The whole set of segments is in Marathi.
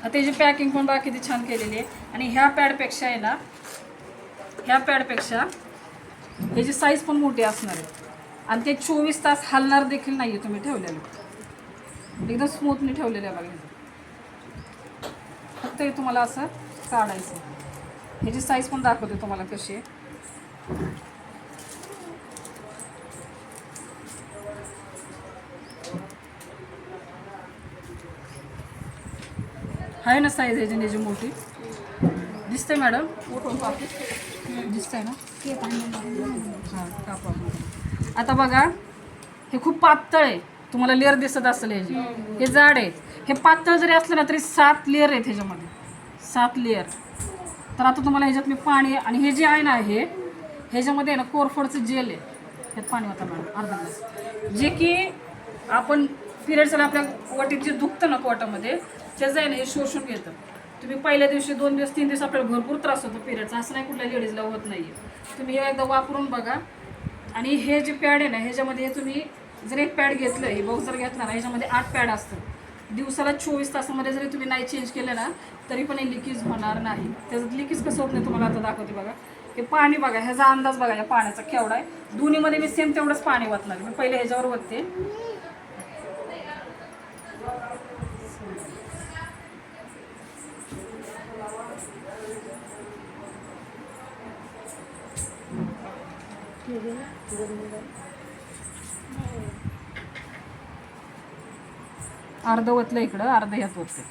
त्याची पॅकिंग पण बघा किती छान केलेली आहे. आणि ह्या पॅडपेक्षा आहे ना, ह्या पॅडपेक्षा ह्याची साईज पण मोठी असणार आहे. आणि ते 24 तास हलणार देखील नाही आहे. तुम्ही ठेवलेलं एकदम स्मूथली ठेवलेलं आहे बघा. फक्त हे तुम्हाला असं काढायचं. ह्याची साईज पण दाखवते तुम्हाला कशी आहे. आहे ना साईज ह्याची मोठी दिसते मॅडम. दिसतंय ना. हां कापा. आता बघा हे खूप पातळ आहे. तुम्हाला लेअर दिसत असेल ह्याची. हे जाड आहे. हे पातळ जरी असलं ना तरी 7 लेअर आहेत ह्याच्यामध्ये. 7 लेअर. तर आता तुम्हाला ह्याच्यात मी पाणी आणि हे जे आहे ना ह्याच्यामध्ये आहे ना कोरफडचं जेल आहे. ह्यात पाणी होतं मॅडम अर्धा ग्लास. जे की आपण पिरियड्सला आपल्या वटीत जे दुखतं ना पोटामध्ये त्याचं आहे ना हे शोषून घेतं. तुम्ही पहिल्या दिवशी 2 दिवस 3 दिवस आपल्याला भरपूर त्रास होतो पिरियडचा. असं नाही कुठल्या लेडीजला होत नाही आहे. तुम्ही हे एकदा वापरून बघा. आणि हे जे पॅड आहे ना ह्याच्यामध्ये हे तुम्ही जर एक पॅड घेतलं, हे बॉक्स जर घेतला ना ह्याच्यामध्ये 8 पॅड असतं. दिवसाला 24 तासामध्ये जरी तुम्ही नाही चेंज केलं ना तरी पण हे लिकेज होणार नाही. त्याचं लिकेज कसं होत नाही तुम्हाला आता दाखवते बघा. हे पाणी बघा, ह्याचा अंदाज बघा या पाण्याचा केवढा आहे. दोन्हीमध्ये मी सेम तेवढंच पाणी ओतणार. मी पहिले ह्याच्यावर ओतते. अर्ध ओतलं इकडं, अर्ध ह्यात ओतते.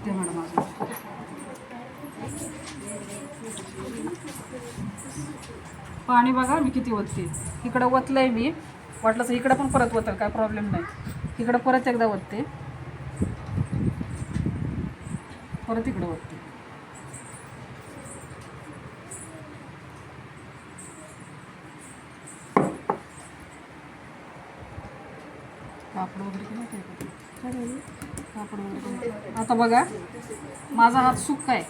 ते मॅडम पाणी बघा मी किती ओतते. इकडं ओतलंय मी. वाटलं तर इकडं पण परत ओतल, काय प्रॉब्लेम नाही. इकडं परत एकदा ओतते, परत इकडं ओतते. कापड वगैरे कापड वगैरे. आता बघा माझा हात सुक्का आहे.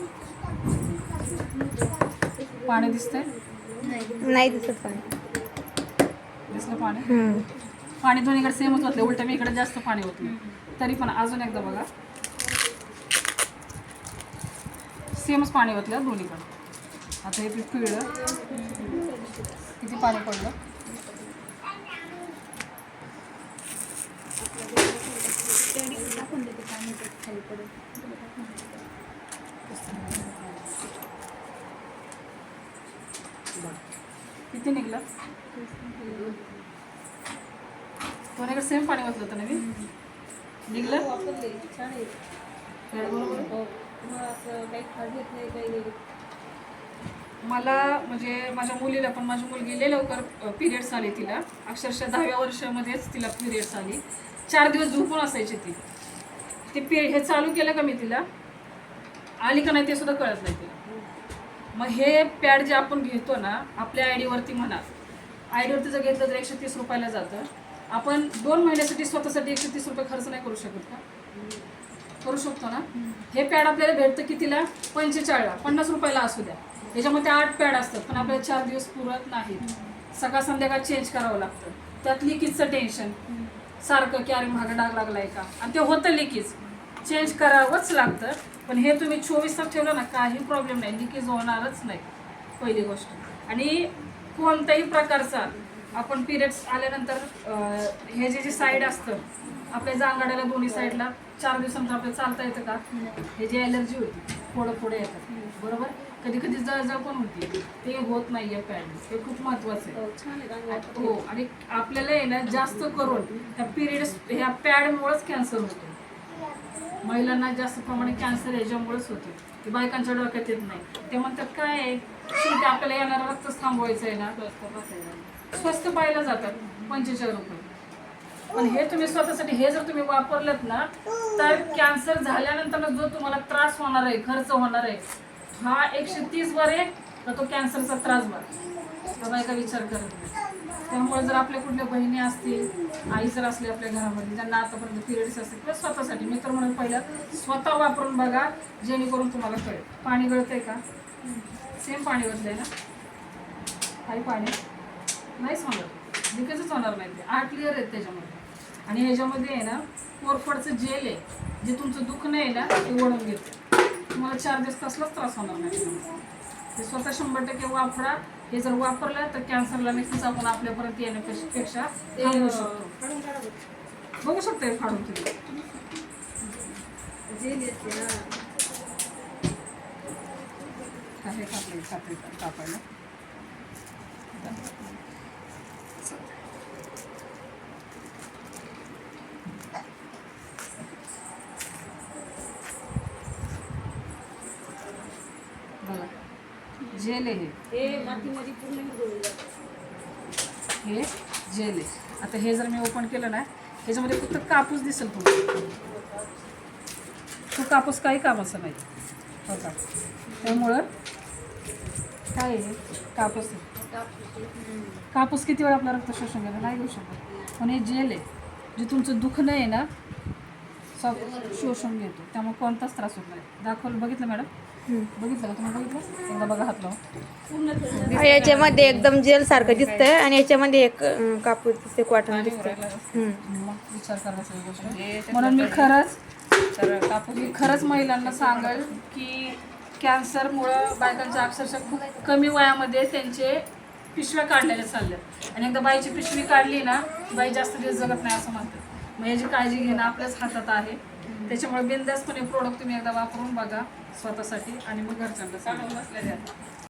पाणी दिसतंय? नाही दिसत पाणी. दिसलं पाणी? पाणी दोन्हीकडे सेमच होतं. उलट मी इकडे जास्त पाणी होतं. तरी पण अजून एकदा बघा सेमच पाणी होतलं दोन्हीकडे. आता हे पिळलं किती पाणी पडलं. किती निघलं? दोन्हीकडे सेम पाणी वाचलं होतं ना मी. निघलं? मला म्हणजे माझ्या मुलीला पण, माझी मुलगी लय लवकर पिरियड्स आले तिला. अक्षरशः 10व्या वर्षामध्येच तिला पिरियड्स आली. 4 दिवस झोपून असायची ती. हे चालू केलं का मी तिला आली का नाही ते सुद्धा कळत नाही तिला. मग हे पॅड जे आपण घेतो ना आपल्या आयडीवरती म्हणा, आयडीवरती जर घेतलं तर 130 रुपयाला जातं. आपण 2 महिन्यासाठी स्वतःसाठी 130 रुपये खर्च नाही करू शकत का? करू शकतो ना. हे पॅड आपल्याला भेटतं कितीला? 45ला. 50 रुपयाला असू द्या. याच्यामध्ये 8 पॅड असतात पण आपल्याला 4 दिवस पुरत नाहीत. सकाळ संध्याकाळ चेंज करावं लागतं. त्यात लिकेजचं टेन्शन सारखं की अरे महाग डाग लागलाय का, आणि ते होतं लिकेज. चेंज करावंच लागतं. पण हे तुम्ही 24 तास ठेवलं ना काही प्रॉब्लेम नाही, लिकेज होणारच नाही पहिली गोष्ट. आणि कोणत्याही प्रकारचा आपण पिरियड्स आल्यानंतर हे जे साईड असतं आपल्या जांगाड्याला दोन्ही साईडला 4 दिवसांचं आपल्याला चालता येतं का? हे जे ॲलर्जी होती थोडं पुढे येतात बरोबर. कधी कधी जळजळ पण होती, ते होत नाही आहे पॅड. हे खूप महत्त्वाचं आहे. हो. आणि आपल्याला आहे ना जास्त करून त्या पिरियड्स ह्या पॅडमुळेच कॅन्सर होतो. महिलांना जास्त प्रमाणे कॅन्सर ह्याच्यामुळेच होते. ते बायकांच्या डोक्यात येत नाही. ते म्हणतात काय आहे शेवटी आपल्याला येणारा रक्तच थांबवायचं आहे ना, स्वस्त पाहायला जातात 45 रुपये. पण हे तुम्ही स्वतःसाठी हे जर तुम्ही वापरलेत ना तर कॅन्सर झाल्यानंतर जो तुम्हाला त्रास होणार आहे, खर्च होणार आहे, हा 130 वर आहे तर तो कॅन्सरचा त्रास बघा. बायका विचार करत नाही. त्यामुळे जर आपल्या कुठल्या बहिणी असतील, आई जर असली आपल्या घरामध्ये ज्यांना आतापर्यंत पिरियड्स असतील किंवा स्वतःसाठी, मी तर म्हणून पहिलं स्वतः वापरून बघा जेणेकरून तुम्हाला कळेल. पाणी गळतंय का? सेम पाणी गळतंय ना. काही पाणी नाहीच होणार, लिकेजच होणार नाही. ते 8 लेअर आहेत त्याच्यामध्ये. आणि ह्याच्यामध्ये आहे ना कोरफडचं जेल आहे, जे तुमचं दुखणं आहे ना ते ओढून घेतं. तुम्हाला 4 दिवस कसलाच त्रास होणार नाही. ते स्वतः 100% वापरा. हे जर वापरलं तर कॅन्सरला नक्कीच आपण आपल्यापर्यंत येण्यापेक्षा थांबवू शकतो. बघू शकता हे फाडून तुम्ही. आहे कापायला. बघा जेल आहे हे जेल आहे. आता हे जर मी ओपन केलं ना ह्याच्यामध्ये फक्त कापूस दिसेल तुम्हाला. तो कापूस काही कामाचा नाही बघा. त्यामुळं काय आहे कापूस कापूस किती वेळ आपला रक्त शोषून घ्यायला नाही घेऊ शकत. पण हे जेल आहे जे तुमचं दुखणं आहे ना शोषून घेतो. त्यामुळे कोणताच त्रास होत नाही. दाखवलं बघितलं मॅडम? बघितलं का तुम्ही? बघितलं एकदा बघा हात लावून. याच्यामध्ये एकदम जेल सारखं दिसतंय आणि याच्यामध्ये एक कापूस दिसते, क्वाटन दिसतंय. मग विचार करायचा ही गोष्ट. म्हणून मी खरंच महिलांना सांगेल की कॅन्सरमुळं बायकांच्या अक्षरशः खूप कमी वयामध्ये त्यांचे पिशव्या काढलेल्या चालल्या. आणि एकदा बाईची पिशवी काढली ना बाई जास्त दिवस जगत नाही असं म्हणतात. मग याची काळजी घेणं आपल्याच हातात आहे. त्याच्यामुळे बिनधास्तपणे प्रोडक्ट तुम्ही एकदा वापरून बघा स्वतःसाठी आणि मग घरच्यांना सांगा.